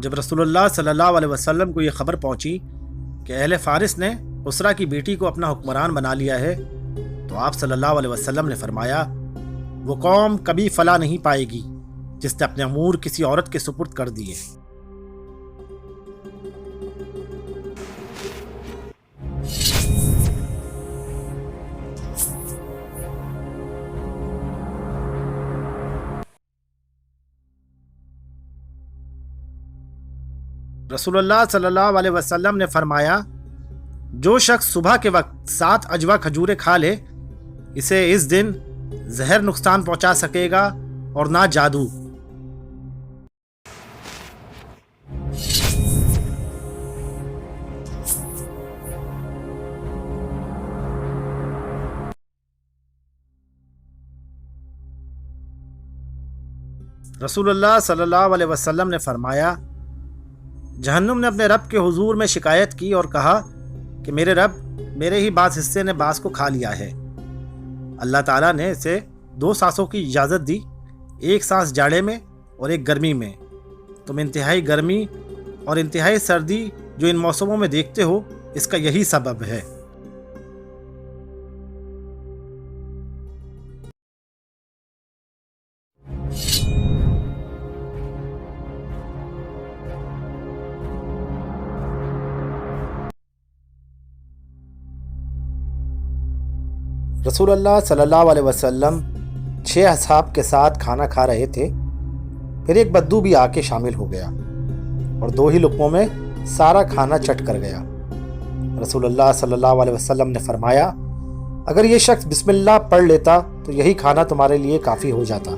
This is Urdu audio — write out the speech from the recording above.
جب رسول اللہ صلی اللہ علیہ وسلم کو یہ خبر پہنچی کہ اہل فارس نے اسرا کی بیٹی کو اپنا حکمران بنا لیا ہے تو آپ صلی اللہ علیہ وسلم نے فرمایا وہ قوم کبھی فلاح نہیں پائے گی جس نے اپنے امور کسی عورت کے سپرد کر دیے۔ رسول اللہ صلی اللہ علیہ وسلم نے فرمایا جو شخص صبح کے وقت 7 اجوا کھجوریں کھا لے اسے اس دن زہر نقصان پہنچا سکے گا اور نہ جادو۔ رسول اللہ صلی اللہ علیہ وسلم نے فرمایا جہنم نے اپنے رب کے حضور میں شکایت کی اور کہا کہ میرے رب میرے ہی بعض حصے نے بعض کو کھا لیا ہے۔ اللہ تعالیٰ نے اسے 2 سانسوں کی اجازت دی، ایک سانس جاڑے میں اور ایک گرمی میں۔ تم انتہائی گرمی اور انتہائی سردی جو ان موسموں میں دیکھتے ہو اس کا یہی سبب ہے۔ رسول اللہ صلی اللہ علیہ وسلم 6 اصحاب کے ساتھ کھانا کھا رہے تھے، پھر ایک بدو بھی آ کے شامل ہو گیا اور 2 ہی لقموں میں سارا کھانا چٹ کر گیا۔ رسول اللہ صلی اللہ علیہ وسلم نے فرمایا اگر یہ شخص بسم اللہ پڑھ لیتا تو یہی کھانا تمہارے لیے کافی ہو جاتا۔